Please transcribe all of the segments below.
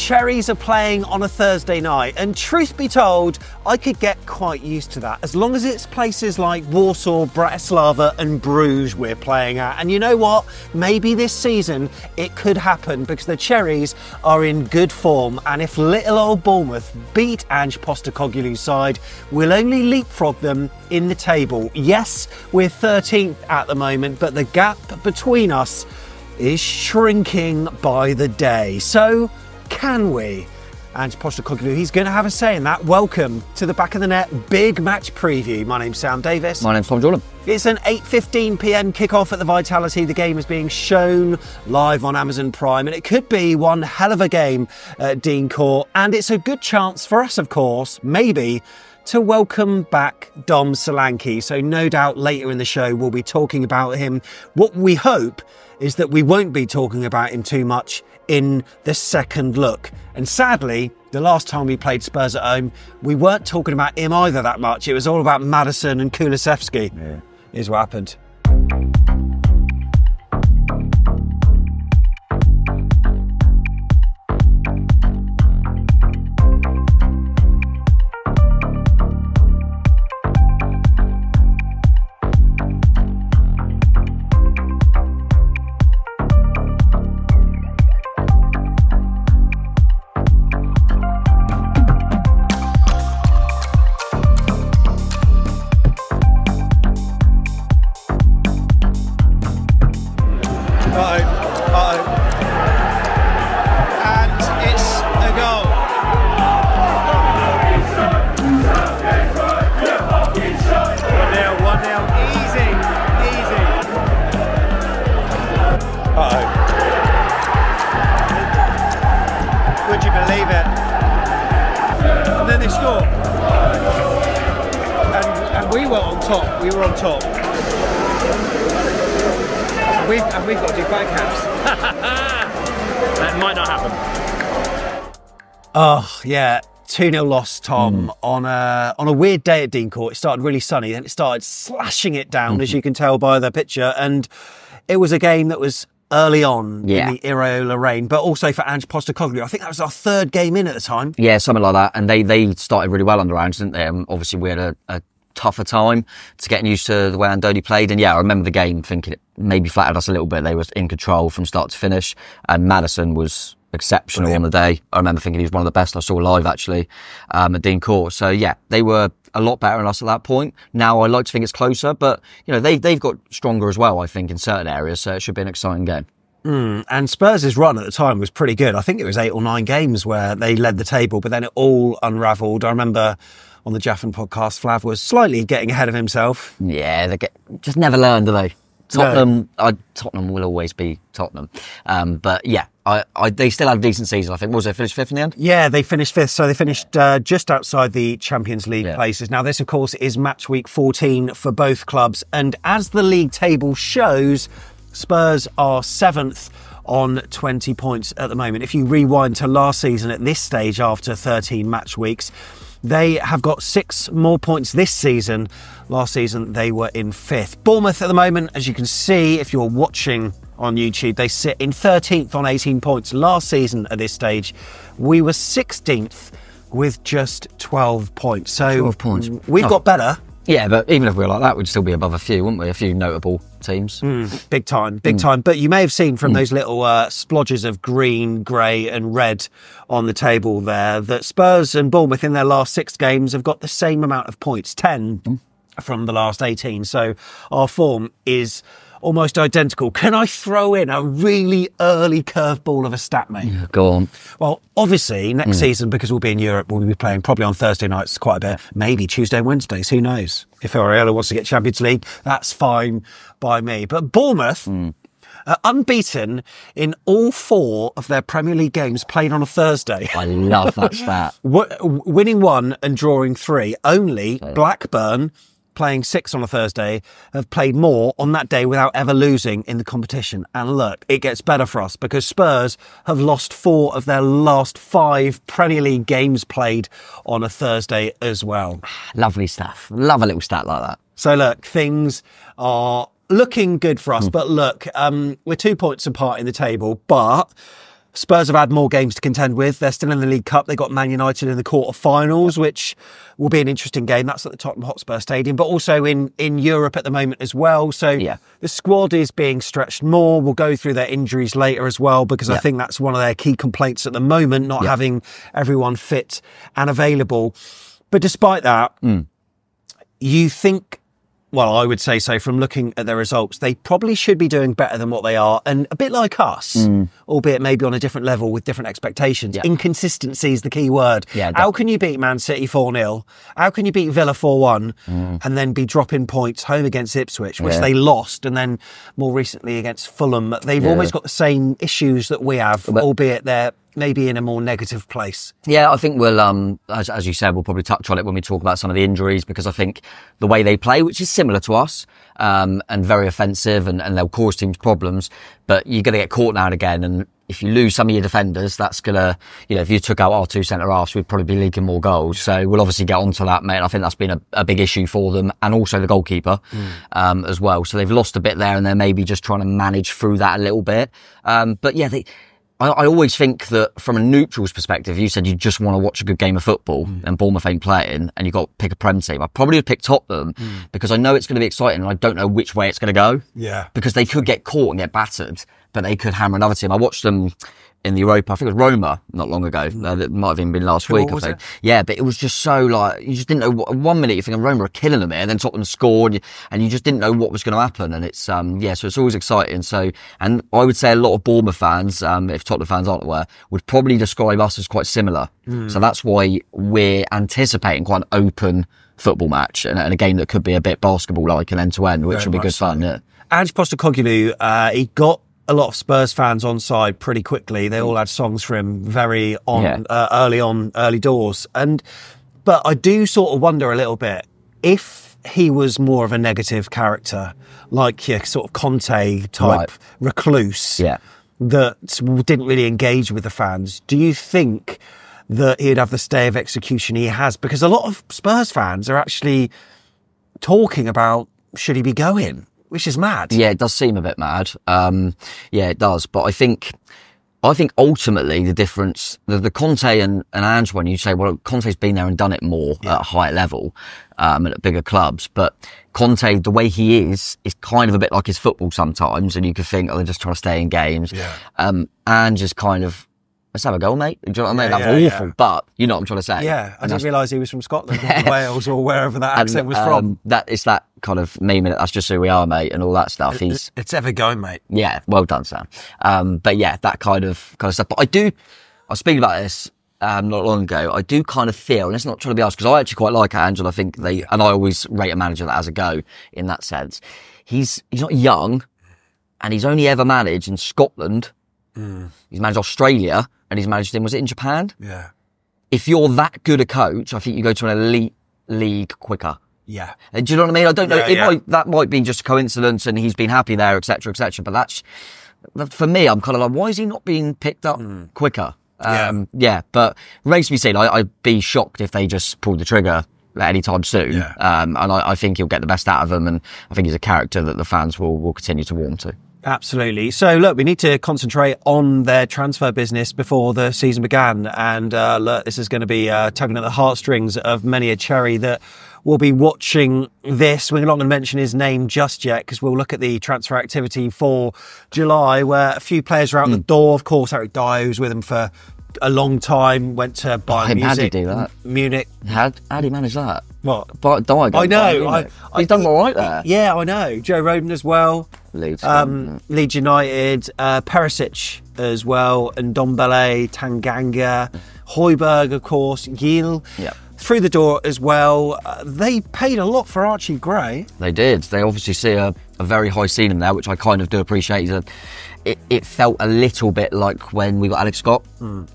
Cherries are playing on a Thursday night, and truth be told, I could get quite used to that, as long as it's places like Warsaw, Bratislava and Bruges we're playing at. And you know what? Maybe this season it could happen, because the Cherries are in good form, and if little old Bournemouth beat Ange Postecoglou's side, we'll only leapfrog them in the table. Yes, we're 13th at the moment, but the gap between us is shrinking by the day. So, can we? Ange Postecoglou, he's going to have a say in that. Welcome to the Back of the Net big match preview. My name's Sam Davis. My name's Tom Jordan. It's an 8:15 p.m. kickoff at the Vitality. The game is being shown live on Amazon Prime, and it could be one hell of a game at Dean Court. And it's a good chance for us, of course, maybe, to welcome back Dom Solanke. So no doubt later in the show we'll be talking about him. What we hope is that we won't be talking about him too much in the second look. And sadly, the last time we played Spurs at home, we weren't talking about him either that much. It was all about Maddison and Kulusevski. Yeah. Here's what happened. And we've got to do backhands. That might not happen. Oh, yeah. 2-0 loss, Tom, on a weird day at Dean Court. It started really sunny, then it started slashing it down, as you can tell by the picture. And it was a game that was early on in the Iraola reign, but also for Ange Postecoglou. I think that was our third game in at the time. Yeah, something like that. And they started really well under Ange, didn't they? Obviously, we had a tougher time to getting used to the way Andoni played. And yeah, I remember the game thinking it maybe flattered us a little bit. They were in control from start to finish, and Maddison was exceptional on the day. I remember thinking he was one of the best I saw live, actually, at Dean Court. So yeah, they were a lot better than us at that point. Now I like to think it's closer, but you know, they've got stronger as well, I think, in certain areas, so it should be an exciting game. And Spurs' run at the time was pretty good. I think it was 8 or 9 games where they led the table, but then it all unravelled. I remember on the Jaffin podcast, Flav was slightly getting ahead of himself. Yeah, they just never learn, do they? Tottenham, no. Tottenham will always be Tottenham. But yeah, they still had a decent season, I think. What was they, finished 5th in the end? Yeah, they finished 5th. So they finished just outside the Champions League places. Now, this, of course, is match week 14 for both clubs. And as the league table shows, Spurs are 7th on 20 points at the moment. If you rewind to last season at this stage, after 13 match weeks, they have got 6 more points this season. Last season, they were in 5th. Bournemouth at the moment, as you can see, if you're watching on YouTube, they sit in 13th on 18 points. Last season at this stage, we were 16th with just 12 points. So 12 points. We've got better. Yeah, but even if we were like that, we'd still be above a few, wouldn't we? A few notable teams. Big time. But you may have seen from those little splodges of green, grey and red on the table there that Spurs and Bournemouth in their last 6 games have got the same amount of points, 10 from the last 18. So our form is almost identical. Can I throw in a really early curveball of a stat, mate? Yeah, go on. Well, obviously, next season, because we'll be in Europe, we'll be playing probably on Thursday nights quite a bit. Maybe Tuesday, Wednesdays, who knows? If Iraola wants to get Champions League, that's fine by me. But Bournemouth are unbeaten in all 4 of their Premier League games played on a Thursday. I love that stat. Winning 1 and drawing 3. Only Blackburn, playing 6 on a Thursday, have played more on that day without ever losing in the competition. And look, it gets better for us because Spurs have lost 4 of their last 5 Premier League games played on a Thursday as well. Lovely stuff. Love a little stat like that. So look, things are looking good for us. But look, we're 2 points apart in the table, but Spurs have had more games to contend with. They're still in the League Cup. They got Man United in the quarter-finals, which will be an interesting game. That's at the Tottenham Hotspur Stadium, but also in Europe at the moment as well. So the squad is being stretched more. We'll go through their injuries later as well, because I think that's one of their key complaints at the moment, not having everyone fit and available. But despite that, you think... Well, I would say so from looking at their results. They probably should be doing better than what they are. And a bit like us, albeit maybe on a different level with different expectations. Inconsistency is the key word. How can you beat Man City 4-0? How can you beat Villa 4-1 and then be dropping points home against Ipswich, which they lost, and then more recently against Fulham? They've almost got the same issues that we have, albeit they're maybe in a more negative place. Yeah, I think we'll, as you said, we'll probably touch on it when we talk about some of the injuries, because I think the way they play, which is similar to us, and very offensive, and they'll cause teams problems, but you're going to get caught now and again. And if you lose some of your defenders, that's going to, if you took out our two centre-halves, we'd probably be leaking more goals. So we'll obviously get onto that, mate. I think that's been a big issue for them, and also the goalkeeper as well. So they've lost a bit there, and they're maybe just trying to manage through that a little bit. But yeah, I always think that from a neutral's perspective, you said you just want to watch a good game of football and Bournemouth ain't playing and you've got to pick a Prem team. I probably would pick Tottenham because I know it's going to be exciting and I don't know which way it's going to go. Yeah. Because they could get caught and get battered, but they could hammer another team. I watched them in the Europa, I think it was Roma not long ago. That might have even been last week, I think. Yeah, but it was just so you just didn't know. 1 minute you're thinking Roma are killing them here, and then Tottenham scored, and you just didn't know what was going to happen. And it's so it's always exciting. So, and I would say a lot of Bournemouth fans, if Tottenham fans aren't aware, would probably describe us as quite similar. So that's why we're anticipating quite an open football match and a game that could be a bit basketball-like and end-to-end, which will be good fun. Yeah. Ange Postecoglou, he got a lot of Spurs fans on side pretty quickly. They all had songs for him very early doors. But I do sort of wonder a little bit if he was more of a negative character, like your sort of Conte type recluse that didn't really engage with the fans. Do you think that he'd have the stay of execution he has? Because a lot of Spurs fans are actually talking about, should he be going? Which is mad. Yeah, it does seem a bit mad. Yeah, it does. But I think ultimately the difference, the Conte and Ange one, you say, well, Conte's been there and done it more at a higher level, and at bigger clubs. But Conte, the way he is kind of a bit like his football sometimes. And you could think, they're just trying to stay in games. Yeah. Ange is kind of, let's have a go, mate. Do you know what I mean? That's awful, but you know what I'm trying to say. Yeah, I didn't realise he was from Scotland or Wales or wherever that accent was from. It's that kind of meme, that's just who we are, mate, and all that stuff. It's ever going, mate. Yeah, well done, Sam. But yeah, that kind of stuff. But I was speaking about this not long ago. I do kind of feel, and it's not trying to be asked, because I actually quite like Ange, and I think and I always rate a manager that has a go in that sense. He's not young, and he's only ever managed in Scotland. He's managed Australia, and he's managed was it in Japan? Yeah. If you're that good a coach, I think you go to an elite league quicker. Yeah. Do you know what I mean? I don't know. That might be just a coincidence and he's been happy there, etc., etc. But that's, for me, I'm kind of like, why is he not being picked up quicker? But remains to be seen. I'd be shocked if they just pulled the trigger at any time soon. Yeah. And I think he'll get the best out of them, and I think he's a character that the fans will continue to warm to. Absolutely. So, look, we need to concentrate on their transfer business before the season began. And, look, this is going to be tugging at the heartstrings of many a cherry that will be watching this. We're not going to mention his name just yet, because we'll look at the transfer activity for July, where a few players are out the door. Of course, Eric Dyer, who was with them for a long time, went to Bayern How did he do that? Munich. How did he manage that? What? Dyer, I know. He's done all right there. Yeah, I know. Joe Rodon as well. Leeds United, Perisic as well, and Ndombele, Tanganga, Højbjerg, of course, Gil. Yeah. Through the door as well. They paid a lot for Archie Gray. They did. They obviously see a very high ceiling there, which I kind of do appreciate. It felt a little bit like when we got Alex Scott.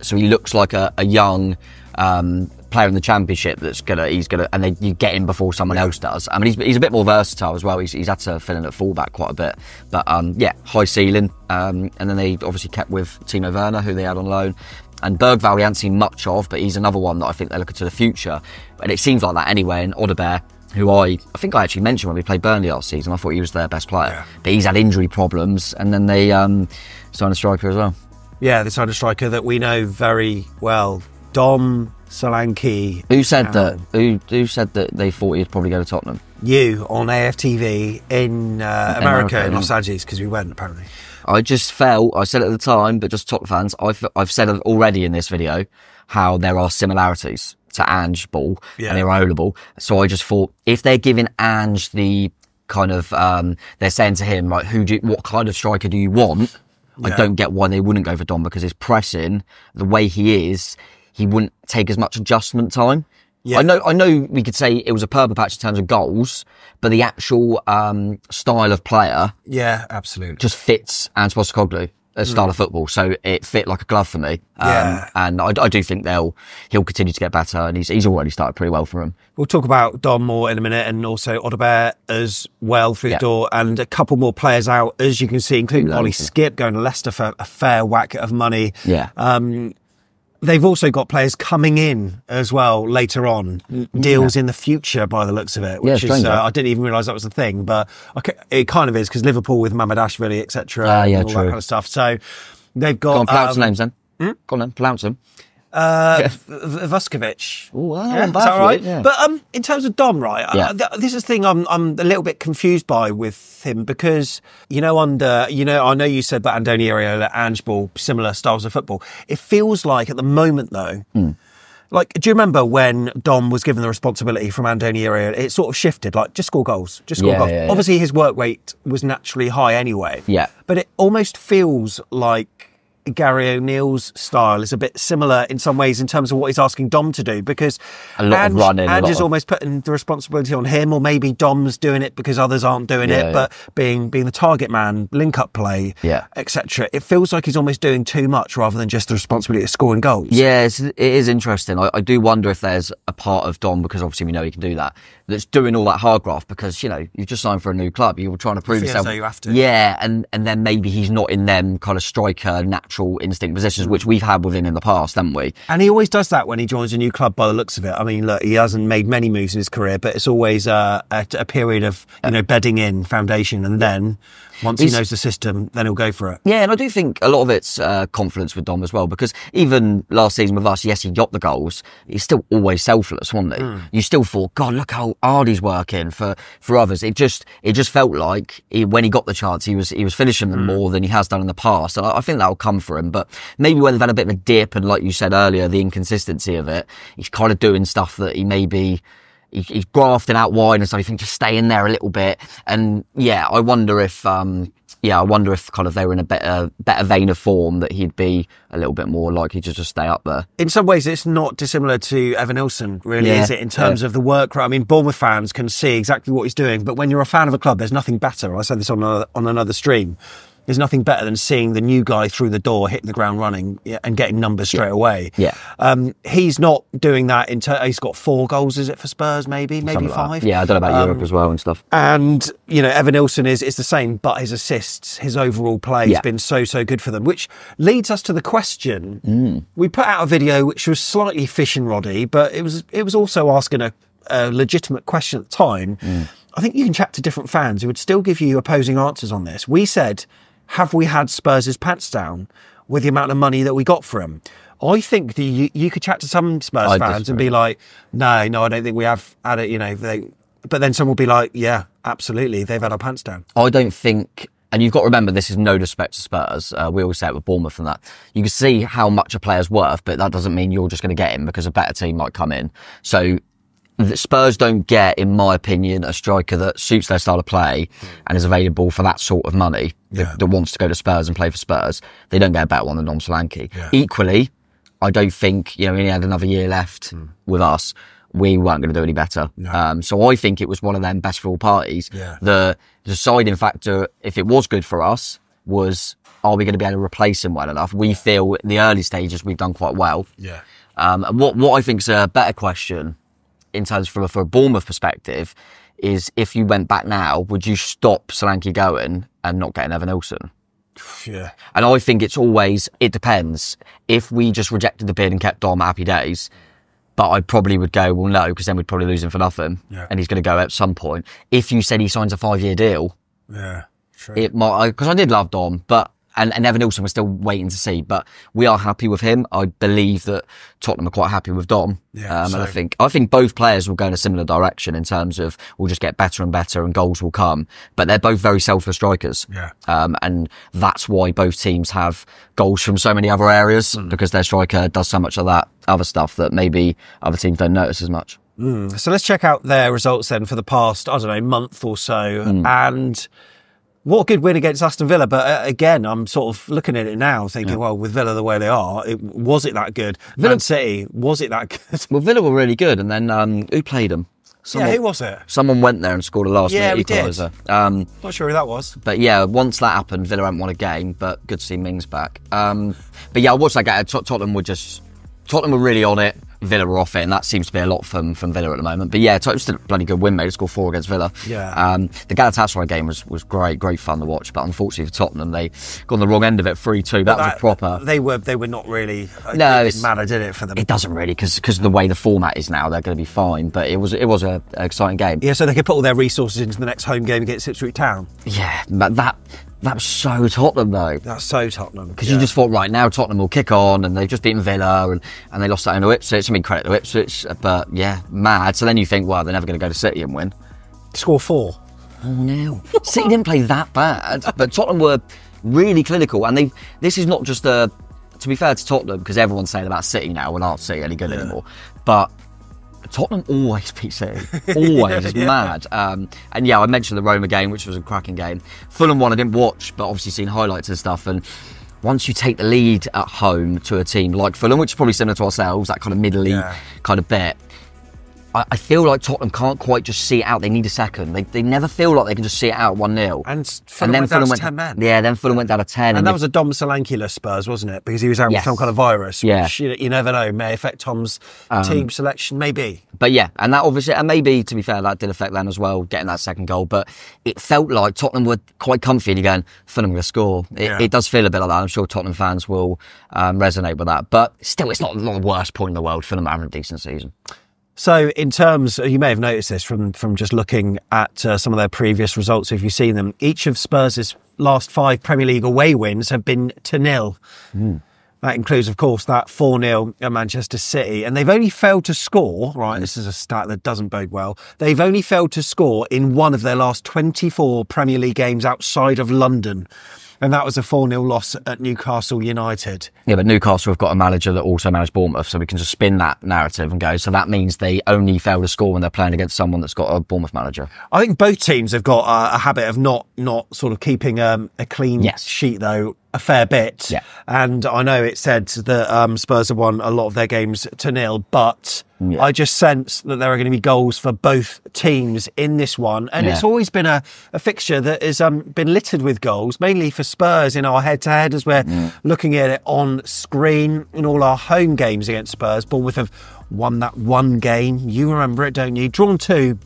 So he looks like a young player in the Championship and then you get him before someone else does. I mean, he's a bit more versatile as well. He's had to fill in at fullback quite a bit. But high ceiling. And then they obviously kept with Timo Werner, who they had on loan. And Bergvall we haven't seen much of, but he's another one that I think they're looking to the future. And it seems like that anyway. And Odebear, who I think I actually mentioned when we played Burnley last season, I thought he was their best player. Yeah. But he's had injury problems, and then they signed a striker as well. Yeah, this kind of striker that we know very well. Dom Solanke. Who said that? Who said that they thought he'd probably go to Tottenham? You on AFTV in America, in Los Angeles, because we went apparently. I just felt, I said it at the time, but just Tottenham fans, I've said it already in this video how there are similarities to Ange Ball and Iraolable. So I just thought, if they're giving Ange the kind of, they're saying to him, like, what kind of striker do you want? I don't get why they wouldn't go for Dom, because his pressing, the way he is, he wouldn't take as much adjustment time. Yeah. I know we could say it was a purple patch in terms of goals, but the actual style of player, absolutely, just fits Ange Postecoglou style of football. So it fit like a glove for me. And I do think he'll continue to get better, and he's already started pretty well for him. We'll talk about Dom more in a minute, and also Odobert as well through the door, and a couple more players out, as you can see, including Ollie Skip going to Leicester for a fair whack of money. They've also got players coming in as well later on, deals in the future by the looks of it, which is, I didn't even realise that was a thing, but it kind of is, because Liverpool with Mamadashvili, etc. And all that kind of stuff. So they've got... Go on, pronounce the names then. Go on then, pronounce them. Vuskovic. Oh, is that right? Yeah. But in terms of Dom, right? This is the thing I'm a little bit confused by with him, because I know you said about Andoni Iraola, Ange Ball, similar styles of football. It feels like at the moment though, like, do you remember when Dom was given the responsibility from Andoni Iraola? It sort of shifted, like, just score goals, just score goals. Obviously, his work rate was naturally high anyway. But it almost feels like Gary O'Neill's style is a bit similar in some ways in terms of what he's asking Dom to do, because a lot of running. Ange is almost putting the responsibility on him, or maybe Dom's doing it because others aren't doing it, but being the target man, link-up play, etc. It feels like he's almost doing too much rather than just the responsibility of scoring goals. Yeah, it is interesting. I do wonder if there's a part of Dom, because obviously we know he can do that, that's doing all that hard graft, because, you've just signed for a new club, you're trying to prove yourself. So you have to. Yeah, and then maybe he's not in them kind of striker, natural instinct positions, which we've had with him in the past, haven't we? And he always does that when he joins a new club by the looks of it. I mean, look, he hasn't made many moves in his career, but it's always a period of, bedding in, foundation, and then once he knows the system, then he'll go for it. Yeah, and I do think a lot of it's confidence with Dom as well, because even last season with us, yes, he got the goals, he's still always selfless, wasn't he? You still thought, God, look how hard he's working for others. It just felt like when he got the chance, he was finishing them more than he has done in the past, and I think that'll come for him. But maybe when they've had a bit of a dip, and like you said earlier, the inconsistency of it, he's kind of doing stuff that he maybe... He's grafting out wide and stuff. You think just stay in there a little bit. And I wonder if kind of they were in a better vein of form, that he'd be a little bit more likely to just stay up there. In some ways, it's not dissimilar to Evan Nilsson, really, is it? In terms of the work. I mean, Bournemouth fans can see exactly what he's doing, but when you're a fan of a club, there's nothing better. I said this on another stream. There's nothing better than seeing the new guy through the door, hitting the ground running, and getting numbers straight away. He's not doing that. He's got 4 goals, is it, for Spurs? Maybe 5. Yeah, I don't know about Europe as well and stuff. And Evan Nilsson is the same, but his assists, his overall play has been so good for them. Which leads us to the question. We put out a video which was slightly fish and roddy, but it was also asking a legitimate question at the time. I think you can chat to different fans who would still give you opposing answers on this. We said, have we had Spurs' pants down with the amount of money that we got for him? I think that you could chat to some Spurs fans and be like, no, I don't think we have had it, but then some will be like, yeah, absolutely, they've had our pants down. I don't think, and you've got to remember, this is no disrespect to Spurs. We always say it with Bournemouth and that. You can see how much a player's worth, but that doesn't mean you're just going to get him, because a better team might come in. So the Spurs don't get, in my opinion, a striker that suits their style of play and is available for that sort of money, that wants to go to Spurs and play for Spurs. They don't get a better one than Dom Solanke. Equally, I don't think, he only had another year left with us, we weren't going to do any better. So I think it was one of them best for all parties. The deciding factor, if it was good for us, was, are we going to be able to replace him well enough? We feel in the early stages we've done quite well. And what I think is a better question, in terms for a Bournemouth perspective, is if you went back now, would you stop Solanke going and not getting Evan Nilsson? And I think it depends. If we just rejected the bid and kept Dom, happy days. But I probably would go, well, no, because then we'd probably lose him for nothing. And he's going to go at some point. If you said he signs a 5-year deal, it might, because I did love Dom, but and Evan Nilsson we're still waiting to see, but we are happy with him. I believe that Tottenham are quite happy with Dom. Yeah, and I think both players will go in a similar direction in terms of we'll just get better and better and goals will come. But they're both very selfless strikers. Yeah. And that's why both teams have goals from so many other areas, because their striker does so much of that other stuff that maybe other teams don't notice as much. So let's check out their results then for the past, I don't know, month or so. And what a good win against Aston Villa. But again, I'm sort of looking at it now thinking, well, with Villa the way they are, was it that good? Man City, was it that good? Well, Villa were really good. And then who played them? Who was it? Someone went there and scored a last-minute equaliser. Not sure who that was. But yeah, once that happened, Villa hadn't won a game, but good to see Mings back. But yeah, I watched that game. Tottenham were really on it. Villa were off it, and that seems to be a lot from Villa at the moment. But yeah, Tottenham still a bloody good win, mate. They scored 4 against Villa. Yeah. The Galatasaray game was great fun to watch, but unfortunately for Tottenham, they got on the wrong end of it, 3-2. That was a proper. They were not really. No, it didn't matter, did it for them? It doesn't really, because of the way the format is now, they're going to be fine. But it was an exciting game. Yeah, so they could put all their resources into the next home game against Ipswich Town. Yeah, but that was so Tottenham, though. That's so Tottenham. Because you just thought, right, now Tottenham will kick on, and they've just beaten Villa, and they lost that to Ipswich. I mean, credit to Ipswich, but yeah, mad. So then you think, well, they're never going to go to City and win. Score 4. Oh, no. City didn't play that bad, but Tottenham were really clinical. And this is not just to be fair to Tottenham, because everyone's saying about City now, well, aren't City any good anymore. But Tottenham always beat City. Always. It's mad. And yeah, I mentioned the Roma game, which was a cracking game. Fulham one I didn't watch, but obviously seen highlights and stuff. And once you take the lead at home to a team like Fulham, which is probably similar to ourselves, that kind of middle-y kind of bit, I feel like Tottenham can't quite just see it out. They need a second. They never feel like they can just see it out 1-0. And Fulham went down to 10 men. Yeah, then Fulham went down to 10. And that was a Dom Solanke-less Spurs, wasn't it? Because he was out with some kind of virus. Yeah. Which you never know, may affect Tom's team selection, maybe. But yeah, and that obviously, and maybe, to be fair, that did affect them as well, getting that second goal. But it felt like Tottenham were quite comfy, and you're going, Fulham going to score. It does feel a bit like that. I'm sure Tottenham fans will resonate with that. But still, it's not the worst point in the world. Fulham having a decent season. So in terms, you may have noticed this from just looking at some of their previous results, if you've seen them, each of Spurs' last 5 Premier League away wins have been 0-0. That includes, of course, that 4-0 at Manchester City. And they've only failed to score, right, this is a stat that doesn't bode well, they've only failed to score in one of their last 24 Premier League games outside of London. And that was a 4-0 loss at Newcastle United. Yeah, but Newcastle have got a manager that also managed Bournemouth, so we can just spin that narrative and go, so that means they only fail to score when they're playing against someone that's got a Bournemouth manager. I think both teams have got a habit of not sort of keeping a clean sheet, though, a fair bit. Yeah. And I know it said that Spurs have won a lot of their games 0-0, but I just sense that there are going to be goals for both teams in this one. And it's always been a fixture that has been littered with goals, mainly for Spurs in our head-to-head as we're looking at it on screen. In all our home games against Spurs, Bournemouth have won that one game. You remember it, don't you? Drawn 2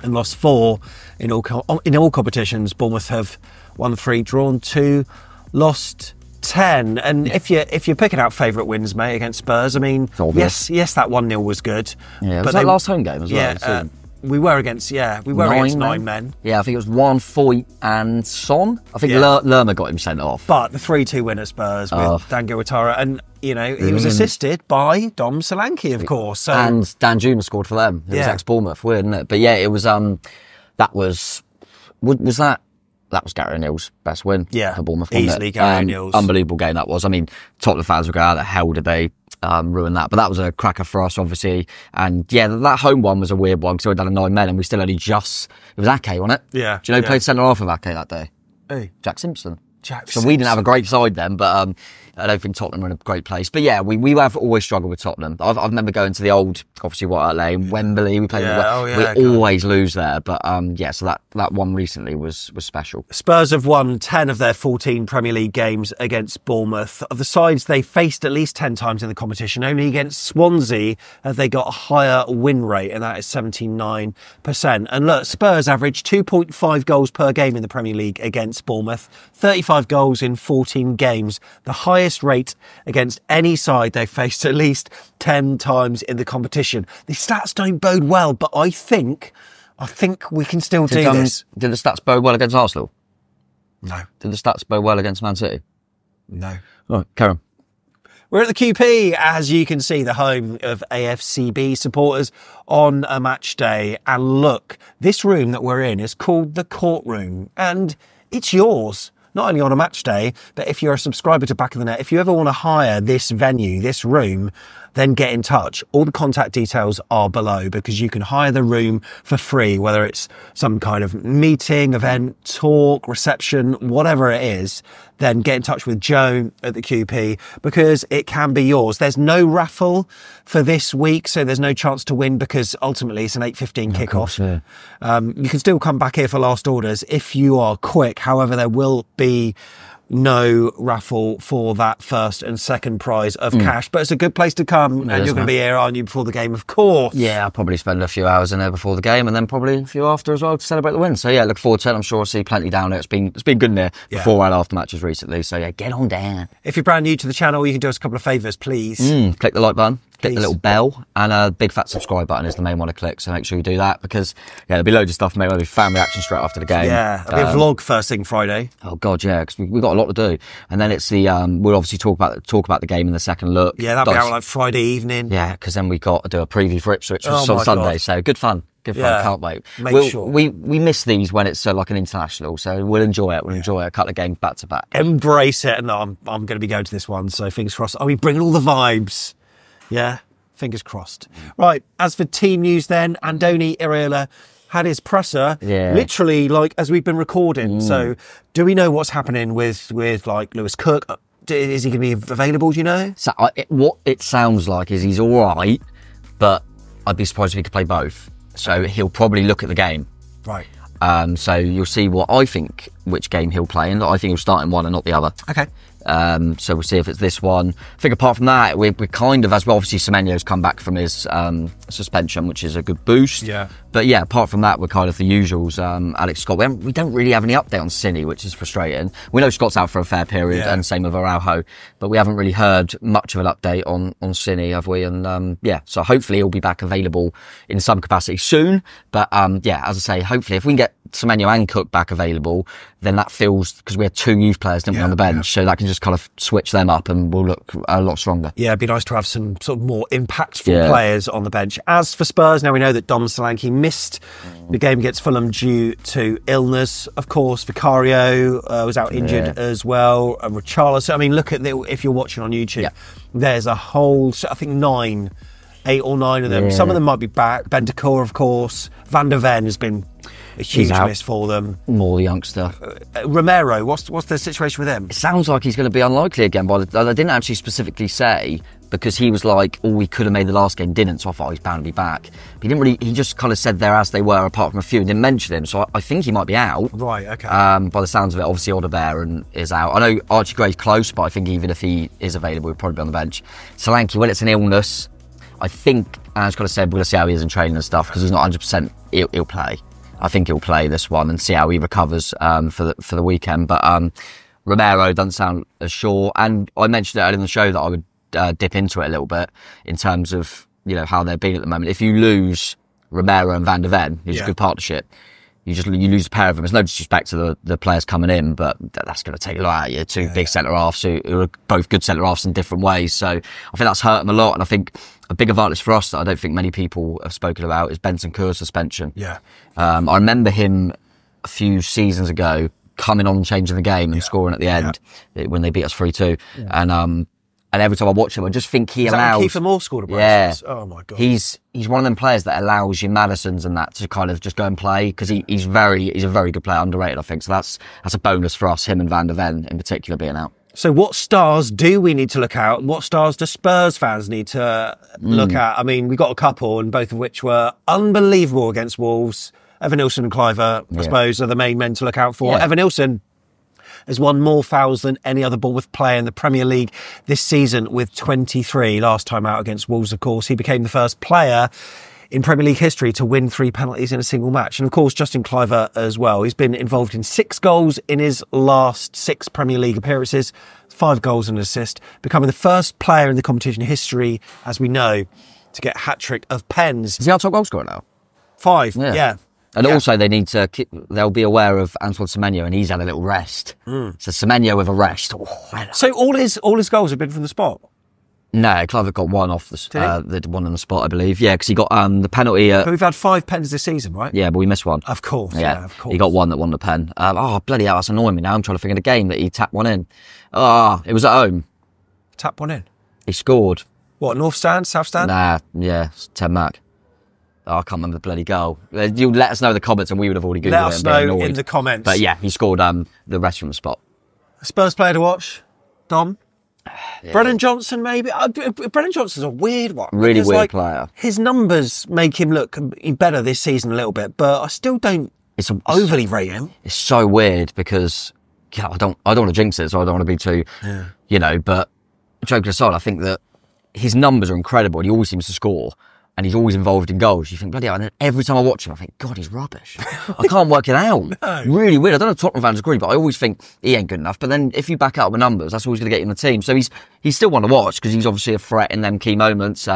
and lost 4 in all competitions. Bournemouth have won 3, drawn 2, lost 10. And if you're picking out favourite wins, mate, against Spurs, I mean, yes, that 1-0 was good. Yeah, was that last home game as well? Yeah, we were against 9 men. Yeah, I think it was Juan Foyt and Son. I think Lerma got him sent off. But the 3-2 win at Spurs with Dan Guattara, and he was assisted by Dom Solanke, of course. So. And Dan Juma scored for them. It was ex-Bournemouth, weird, isn't it? But yeah, it was that was Gary O'Neill's best win for Bournemouth. Easily Gary O'Neill's. Unbelievable game that was. I mean, Tottenham fans would go, how the hell did they ruin that? But that was a cracker for us, obviously. And yeah, that home one was a weird one because we were down to 9 men and we still only it was Ake, wasn't it? Yeah. Do you know who played centre-half of Ake that day? Who? Jack Simpson. So we didn't have a great side then, but I don't think Tottenham were in a great place. But yeah, we have always struggled with Tottenham. I remember going to the old, obviously, White Hart Lane, Wembley. We played. We always lose there, but so that one recently was special. Spurs have won 10 of their 14 Premier League games against Bournemouth. Of the sides they faced at least 10 times in the competition, only against Swansea have they got a higher win rate, and that is 79%. And look, Spurs average 2.5 goals per game in the Premier League against Bournemouth, 35 goals in 14 games, the highest rate against any side they've faced at least 10 times in the competition. The stats don't bode well, but I think we can still do this. Did the stats bode well against Arsenal? No. Did the stats bode well against Man City? No. All right, carry on. We're at the QP, as you can see, the home of AFCB supporters on a match day. And look, this room that we're in is called the courtroom, and it's yours. Not only on a match day, but if you're a subscriber to Back of the Net, if you ever want to hire this venue, this room, then get in touch. All the contact details are below, because you can hire the room for free, whether it's some kind of meeting, event, talk, reception, whatever it is. Then get in touch with Joe at the QP, because it can be yours. There's no raffle for this week, so there's no chance to win, because ultimately it's an 8:15 kickoff. Course, yeah. You can still come back here for last orders if you are quick. However, there will be no raffle for that first and second prize of cash, but it's a good place to come, and you're going to be here, aren't you, before the game, of course? Yeah, I'll probably spend a few hours in there before the game, and then probably a few after as well to celebrate the win. So yeah, look forward to it. I'm sure I'll see plenty down there. It's been good in there before and after matches recently. So yeah, get on down. If you're brand new to the channel, you can do us a couple of favours, please. Click the like button. Click the little bell, and a big fat subscribe button is the main one to click, so make sure you do that, because there'll be loads of stuff, mate. There'll be fan reaction straight after the game. Yeah, there'll be a vlog first thing Friday. Oh god, yeah, because we've got a lot to do. And then it's the we'll obviously talk about the game in the second look. Yeah, that'll be out like Friday evening. Yeah, because then we got to do a preview for Ipswich on Sunday. So good fun. Good fun, can't wait. We miss these when it's like an international, so we'll enjoy it. We'll enjoy a couple of games back to back. Embrace it. And I'm going to be going to this one, so fingers crossed. Are we bringing all the vibes? Yeah. Fingers crossed. Right, as for team news then, Andoni Iraola had his presser literally like as we've been recording. So do we know what's happening with like Lewis Cook? Is he going to be available, do you know? So what it sounds like is he's all right, but I'd be surprised if he could play both. So he'll probably look at the game. Right. So you'll see what I think, which game he'll play in. I think he'll start in one and not the other. Okay. So we'll see if it's this one. I think apart from that, we're kind of, as well, obviously Semenyo's come back from his suspension, which is a good boost. Yeah. But yeah, apart from that, we're kind of the usuals. Alex Scott, we don't really have any update on Cini, which is frustrating. We know Scott's out for a fair period, and same with Araujo, but we haven't really heard much of an update on Cini, have we? And yeah, so hopefully he'll be back available in some capacity soon. But yeah, as I say, hopefully if we can get Semenyo and Cook back available, then that feels, because we had two youth players, didn't we, on the bench, so that can just kind of switch them up and we'll look a lot stronger. Yeah, it'd be nice to have some sort of more impactful players on the bench. As for Spurs, now we know that Dom Solanke missed the game against Fulham due to illness. Of course, Vicario was out injured as well, and Richarlison. I mean, look at if you're watching on YouTube, there's a whole, I think 8 or 9 of them. Some of them might be back. Bentancur, of course. Van der Ven has been a huge miss for them. More youngster. Romero, what's the situation with him? It sounds like he's going to be unlikely again. But I didn't actually specifically say, because he was like, oh, we could have made the last game, didn't, so I thought he's bound to be back. But he didn't really, he just kind of said there as they were, apart from a few, and didn't mention him. So I think he might be out. Right, okay. By the sounds of it, obviously Odebear is out. I know Archie Gray's close, but I think even if he is available, he'll probably be on the bench. Solanke, when it's an illness, I think, as kind of said, we're going to see how he is in training and stuff, because he's not 100%, he'll play. I think he'll play this one and see how he recovers for the weekend. But Romero doesn't sound as sure. And I mentioned it earlier in the show that I would dip into it a little bit in terms of, you know, how they're being at the moment. If you lose Romero and Van der Ven, who's a good partnership, you lose a pair of them. There's no disrespect to the players coming in, but that's going to take a lot out of you. Two big centre-halves who are both good centre-halves in different ways. So I think that's hurt them a lot. And I think a big advantage for us that I don't think many people have spoken about is Bentancur's suspension. Yeah. I remember him a few seasons ago coming on and changing the game and scoring at the end when they beat us 3-2. And every time I watch him, I just think he allows... Kiefer Moore scored a brace. Oh my God. He's one of them players that allows your Madisons and that to kind of just go and play, because he's a very good player, underrated, I think. So that's a bonus for us, him and Van der Ven in particular being out. So what stars do we need to look out? What stars do Spurs fans need to look at? I mean, we got a couple, and both of which were unbelievable against Wolves. Evan-Nilsson and Cliver, I suppose, are the main men to look out for. Evan-Nilsson has won more fouls than any other Bournemouth player in the Premier League this season with 23. Last time out against Wolves, of course. He became the first player in Premier League history to win 3 penalties in a single match. And of course, Justin Cliver as well. He's been involved in 6 goals in his last 6 Premier League appearances, 5 goals and an assist, becoming the first player in the competition history, as we know, to get a hat-trick of pens. Is he our top goal scorer now? 5, yeah. And also they need to they'll be aware of Antoine Semenyo, and he's had a little rest. So Semenyo with a rest. Oh, so all his goals have been from the spot? No, Clive got one off the one on the spot, I believe. Yeah, because he got the penalty. But we've had 5 pens this season, right? Yeah, but we missed one. Of course, yeah, of course. He got one that won the pen. Oh, bloody hell, that's annoying me now. I'm trying to think of the game that he tapped one in. Oh, it was at home. Tap one in? He scored. What, North Stand, South Stand? Nah, yeah, 10 Mac. Oh, I can't remember the bloody goal. You let us know in the comments and we would have already Googled it. Let us know in the comments. But yeah, he scored the rest from the spot. Spurs player to watch? Dom? Yeah. Brennan Johnson, maybe? Brennan Johnson's a weird one. Really weird player. His numbers make him look better this season a little bit, but I still don't overly rate him. It's so weird because I don't want to jinx it, so I don't want to be too, but joking aside, I think that his numbers are incredible and he always seems to score. And he's always involved in goals. You think, bloody hell. And then every time I watch him, I think, God, he's rubbish. I can't work it out. No. Really weird. I don't know if Tottenham fans agree, but I always think he ain't good enough. But then if you back out the numbers, that's always going to get you in the team. So he's still one to watch because he's obviously a threat in them key moments.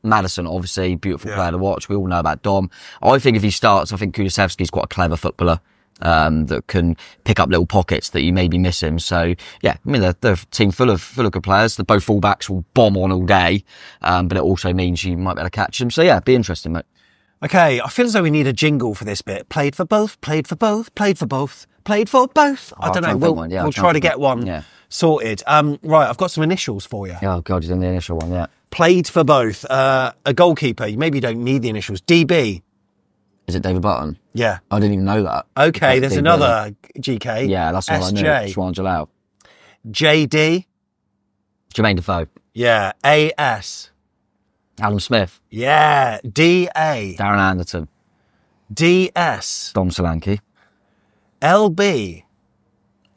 Maddison, obviously, beautiful player to watch. We all know about Dom. I think if he starts, I think Kulusevski's quite a clever footballer. That can pick up little pockets that you may be missing. So yeah, I mean they're a team full of good players. The both fullbacks will bomb on all day, but it also means you might be able to catch them. So yeah, be interesting, mate. Okay, I feel as though we need a jingle for this bit. Played for both, played for both, played for both, played for both. I don't know. We'll try to get one sorted. Right, I've got some initials for you. Oh God, you've done the initial one, yeah. Played for both. A goalkeeper. Maybe you don't need the initials. DB. Is it David Button? Yeah. I didn't even know that. Okay, there's another GK. Yeah, that's all I knew. Swan Jalal. JD. Jermaine Defoe. Yeah. AS. Alan Smith. Yeah. DA. Darren Anderton. DS. Dom Solanke. LB.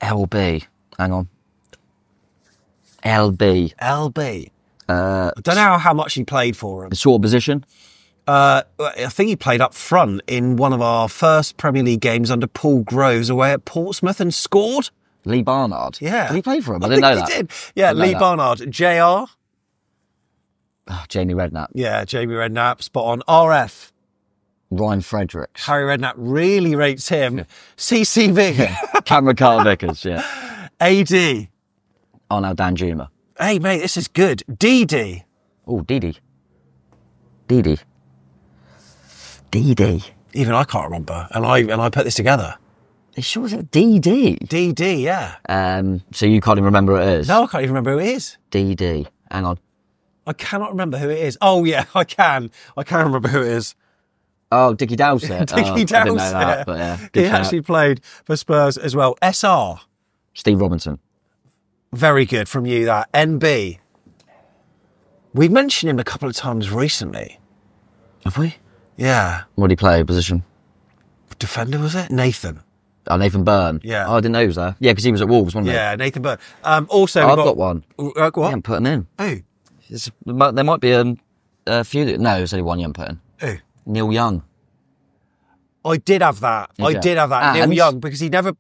LB. Hang on. LB. LB. I don't know how much he played for him. The sort of position? I think he played up front in one of our first Premier League games under Paul Groves away at Portsmouth and scored. Lee Barnard? Yeah. Did he play for him? I didn't know that. He did. Yeah, Lee Barnard. JR. Oh, Jamie Redknapp. Yeah, Jamie Redknapp. Spot on. RF. Ryan Fredericks. Harry Redknapp really rates him. Yeah. CCV. Yeah. Cameron Carl Vickers, yeah. AD. Oh, now Dan Juma. Hey, mate, this is good. DD. Oh, DD. DD. DD. Even I can't remember, and I put this together. It sure was it DD. DD, yeah. So you can't even remember who it is? No, I can't even remember who it is. DD. Hang on. I cannot remember who it is. Oh yeah, I can. I can remember who it is. Oh, Dickie Dowsett. Dickie Dowsett. I didn't know that, but yeah. He actually played for Spurs as well. SR. Steve Robinson. Very good from you. That NB. We've mentioned him a couple of times recently. Have we? Yeah. What did he play? Position? Defender, was it? Nathan. Oh, Nathan Byrne. Yeah. Oh, I didn't know he was there. Yeah, because he was at Wolves, wasn't he? Yeah, Nathan Byrne. Also, I've got one. What? You haven't put him in. Who? There might be a few. No, there's only one you haven't put in. Who? Neil Young. I did have that. Did have that. Neil Young, because he never...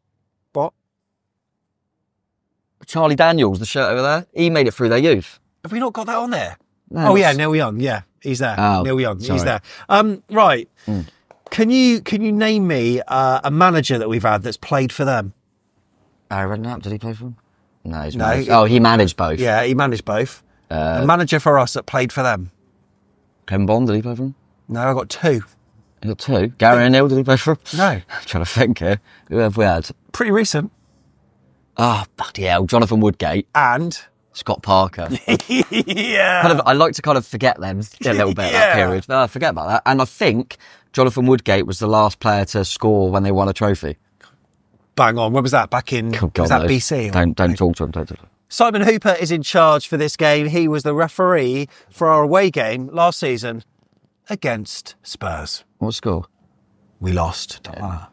What? Charlie Daniels, the shirt over there. He made it through their youth. Have we not got that on there? No, oh, yeah, Neil Young. Yeah, he's there. Oh, Neil Young, sorry. he's there. Right. Can you name me a manager that we've had that's played for them? Redknapp, did he play for them? No, he's No. managed. Oh, he managed both. Yeah, he managed both. A manager for us that played for them. Kevin Bond, did he play for them? No, I got 2. You got 2? Gary O'Neill, did he play for them? No. I'm trying to think here. Who have we had? Pretty recent. Oh, bloody hell. Jonathan Woodgate. And... Scott Parker. Yeah. I like to kind of forget them a little bit, that period. No, I forget about that. And I think Jonathan Woodgate was the last player to score when they won a trophy. Bang on. When was that? Back in... God, was that BC? Don't talk to him. Don't talk to him. Simon Hooper is in charge for this game. He was the referee for our away game last season against Spurs. What score? We lost. Yeah.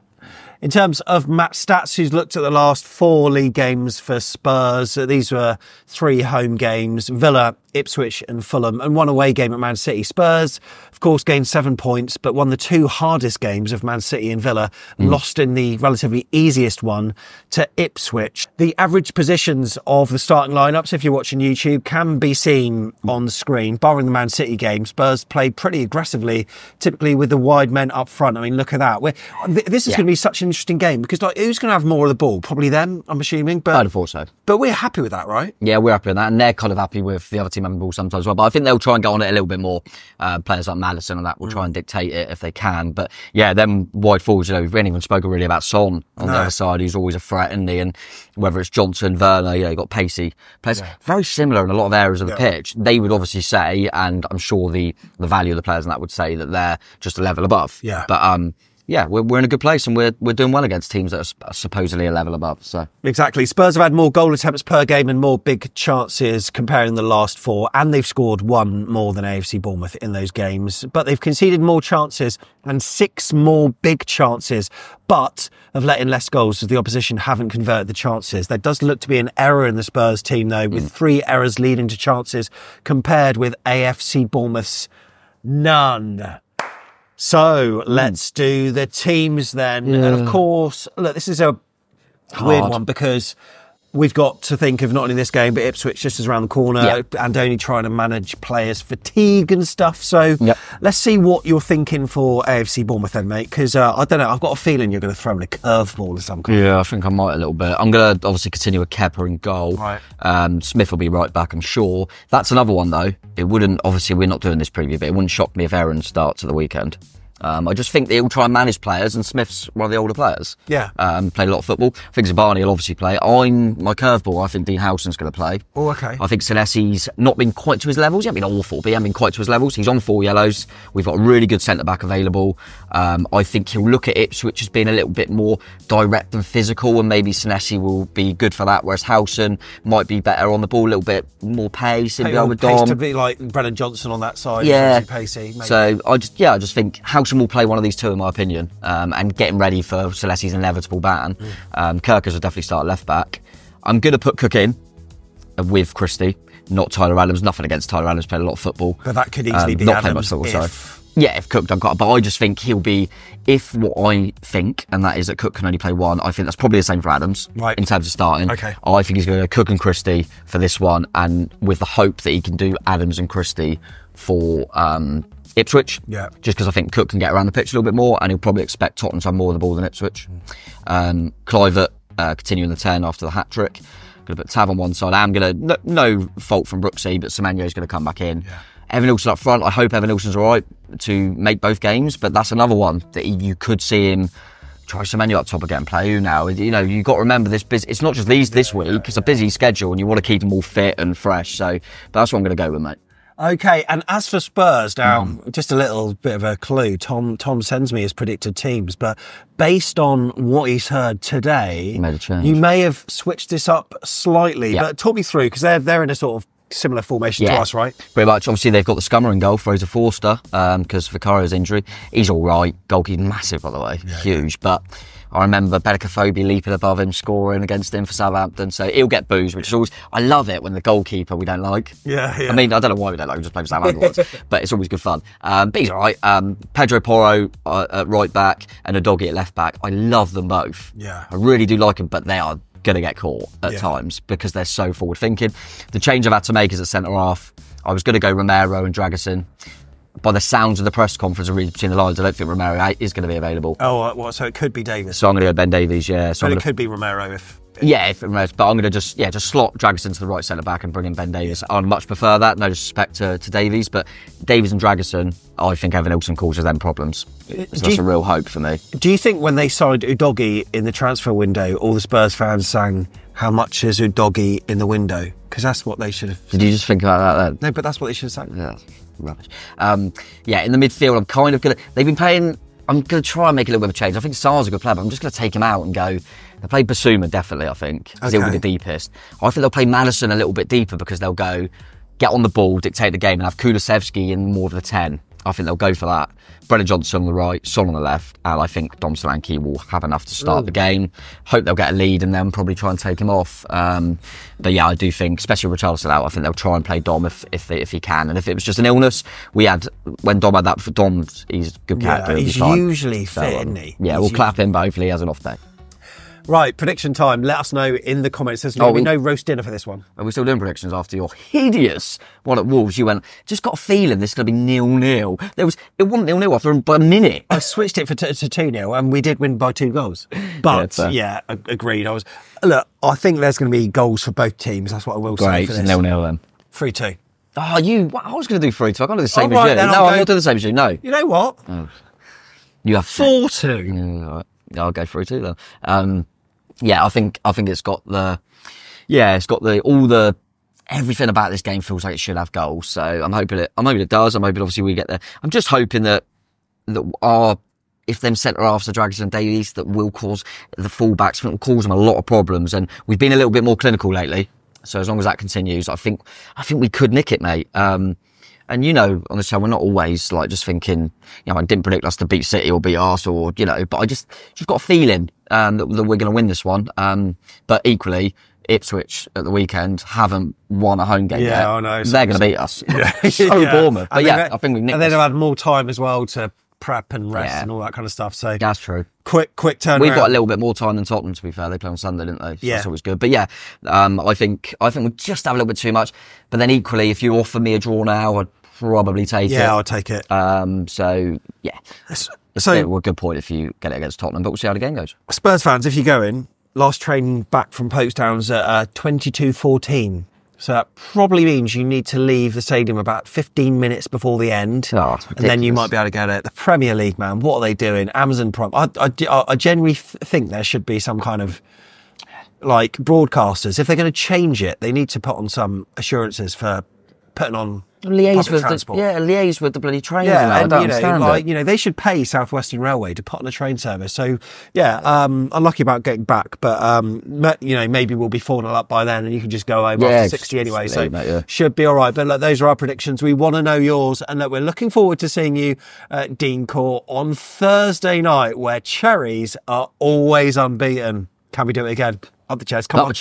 In terms of Matt Stats, who's looked at the last 4 league games for Spurs, these were 3 home games. Villa Ipswich and Fulham, and one away game at Man City. Spurs, of course, gained 7 points, but won the 2 hardest games of Man City and Villa, and lost in the relatively easiest one to Ipswich. The average positions of the starting lineups, if you're watching YouTube, can be seen on the screen. Barring the Man City game, Spurs played pretty aggressively, typically with the wide men up front. I mean, look at that. This is going to be such an interesting game because, like, who's going to have more of the ball? Probably them, I'm assuming. But I'd have thought so. But we're happy with that, right? Yeah, we're happy with that, and they're kind of happy with the other team having the ball sometimes as well. But I think they'll try and go on it a little bit more. Players like Maddison and that will try and dictate it if they can. But yeah, them wide forwards, we haven't even spoken really about Son on the other side, who's always a threat, isn't he? And whether it's Johnson, Werner, you got pacey players, very similar in a lot of areas of the pitch. They would obviously say, and I'm sure the value of the players and that would say that they're just a level above. Yeah. But yeah, we're in a good place, and we're doing well against teams that are supposedly a level above. So exactly, Spurs have had more goal attempts per game and more big chances comparing the last 4, and they've scored 1 more than AFC Bournemouth in those games. But they've conceded more chances and 6 more big chances, but have let in less goals as the opposition haven't converted the chances. There does look to be an error in the Spurs team though, with 3 errors leading to chances compared with AFC Bournemouth's none. So let's do the teams then. And of course, look, this is a weird one because we've got to think of not only this game, but Ipswich just as around the corner, and only trying to manage players' fatigue and stuff. So let's see what you're thinking for AFC Bournemouth then, mate, because I don't know, I've got a feeling you're going to throw in a curveball of some kind. Yeah, I think I might a little bit. I'm going to obviously continue with Kepa in goal. Right. Smith will be right back, I'm sure. That's another one, though. It wouldn't, obviously, we're not doing this preview, but it wouldn't shock me if Aaron starts at the weekend. I just think they'll try and manage players, and Smith's one of the older players. Yeah. Played a lot of football. I think Zabani will obviously play. My curveball, I think Dean Howson's going to play. Oh, okay. I think Senesi's not been quite to his levels. He hasn't been awful, but he hasn't been quite to his levels. He's on 4 yellows. We've got a really good centre-back available. I think he'll look at Ipswich as being a little bit more direct and physical, and maybe Senesi will be good for that, whereas Howson might be better on the ball, a little bit more pace in with Dom. To be like Brennan Johnson on that side. Yeah. Pacey, maybe. So I just think Howson will play one of these 2 in my opinion, and getting ready for Celesi's inevitable ban. Kirkers will definitely start left back. I'm going to put Cook in with Christie, not Tyler Adams. Nothing against Tyler Adams, played a lot of football. But that could easily be not Adams played much football, sorry. Yeah, if Cook done quite, but I just think he'll be, if what I think, and that is that Cook can only play 1, I think that's probably the same for Adams, right, in terms of starting. Okay. I think he's going to go Cook and Christie for this one, and with the hope that he can do Adams and Christie for Ipswich, just because I think Cook can get around the pitch a little bit more, and he'll probably expect Tottenham to have more of the ball than Ipswich. Kluivert continuing the 10 after the hat-trick. Going to put Tav on one side. I'm going to, no fault from Brooksy, but Semenyo's going to come back in. Evan Nilsson up front. I hope Evan Nilsson's all right to make both games, but that's another one that you could see him try Semenyo up top again and play now. You've got to remember this. It's not just this week. It's a busy schedule, and you want to keep them all fit and fresh. So, but that's what I'm going to go with, mate. Okay, and as for Spurs, now, just a little bit of a clue. Tom sends me his predicted teams, but based on what he's heard today, you may have switched this up slightly. But talk me through, because they're in a sort of similar formation to us, right? Pretty much. Obviously, they've got the Scummer in goal, Fraser Forster, because Vicario's injury. He's all right. Goalkeeper massive, by the way, huge. But I remember Bedekofobi leaping above him, scoring against him for Southampton. So he'll get booze, which is always, I love it when the goalkeeper we don't like. I mean, I don't know why we don't like him, just play for Southampton, but it's always good fun. But he's all right. Pedro Porro at right back and Udogie at left back. I love them both. I really do like them, but they are going to get caught at times because they're so forward thinking. The change I've had to make is at centre half. I was going to go Romero and Dragusin. By the sounds of the press conference and reading between the lines, I don't think Romero is going to be available. So it could be Davies. So I'm going to go Ben Davies, So but it could be Romero if Romero. But I'm going to just slot Dragusin to the right centre back and bring in Ben Davies. I'd much prefer that. No disrespect to Davies, but Davies and Dragusin, I think Evan Nilsson causes them problems. So that's a real hope for me. Do you think when they signed Udogie in the transfer window, all the Spurs fans sang, "How much is Udogie in the window?" Because that's what they should have. Did you just think about that then? No, but that's what they should have sang. Yeah. Rubbish. In the midfield, I'm kind of going to... They've been playing... I'm going to try and make a little bit of a change. I think Sarr's a good player, but I'm just going to take him out and go... They'll play Basuma, definitely, I think, because he'll be the deepest. I think they'll play Maddison a little bit deeper because they'll go get on the ball, dictate the game, and have Kulusevski in more of the 10. I think they'll go for that. Brennan Johnson on the right, Son on the left, and I think Dom Solanke will have enough to start the game. Hope they'll get a lead and then probably try and take him off. But yeah, I do think, especially with Richarlison out, I think they'll try and play Dom if he can. And if it was just an illness, when Dom had that for Dom, he's a good character. He's usually fit, isn't he? Yeah, we'll clap him, but hopefully he has an off day. Right, prediction time. Let us know in the comments. There's going to be no roast dinner for this one. Are we still doing predictions after your hideous one at Wolves? You went, just got a feeling this is going to be 0-0. It wasn't 0-0 after about a minute. I switched it to 2-0 and we did win by 2 goals. But, yeah, agreed. Look, I think there's going to be goals for both teams. That's what I will say for this. 0-0 then. 3-2. Oh, I was going to do 3-2. I can't do the same as you. No, I'm not doing the same as you, no. You know what? Oh. You have 4-2. I'll go 3-2 then. Yeah, I think it's got everything about this game feels like it should have goals. So I'm hoping it does. I'm hoping obviously we get there. I'm just hoping that if them centre halves are Dragic and Davies, that will cause the fullbacks, will cause them a lot of problems. And we've been a little bit more clinical lately. So as long as that continues, I think we could nick it, mate. And on the show, we're not always like just thinking, I didn't predict us to beat City or beat Arsenal, but I just got a feeling that we're going to win this one. But equally, Ipswich at the weekend haven't won a home game yet. I know. They're going to beat us. Bournemouth. But I think we've nicked and then they've had more time as well to prep and rest and all that kind of stuff. So that's true. Quick turnaround. We've got a little bit more time than Tottenham, to be fair. They play on Sunday, didn't they? So that's always good. But yeah, I think we just have a little bit too much. But then equally, if you offer me a draw now, I'd probably take it. Yeah, I'll take it. So yeah, it's a good point if you get it against Tottenham. But we'll see how the game goes. Spurs fans, if you go in, last train back from Folkestown's at 22:14. So that probably means you need to leave the stadium about 15 minutes before the end. Oh, and then you might be able to get it. The Premier League, man, what are they doing? Amazon Prime. I genuinely think there should be some kind of, like, broadcasters. If they're going to change it, they need to put on some assurances for putting on liaise with the bloody trains. Yeah, and they should pay South Western Railway to put on a train service. So yeah, unlucky about getting back, but maybe we'll be 4-0 up by then, and you can just go home after 60 anyway. So should be all right. But look, those are our predictions. We want to know yours, and look, we're looking forward to seeing you at Dean Court on Thursday night, where Cherries are always unbeaten. Can we do it again? Up the chairs, come on.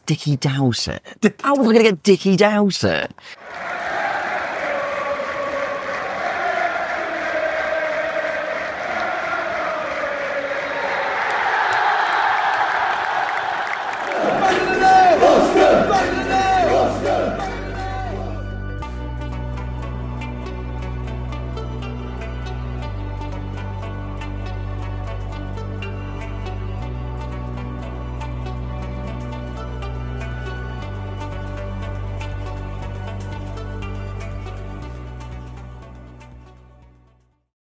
Dickie Dowsett. How was I going to get Dickie Dowsett?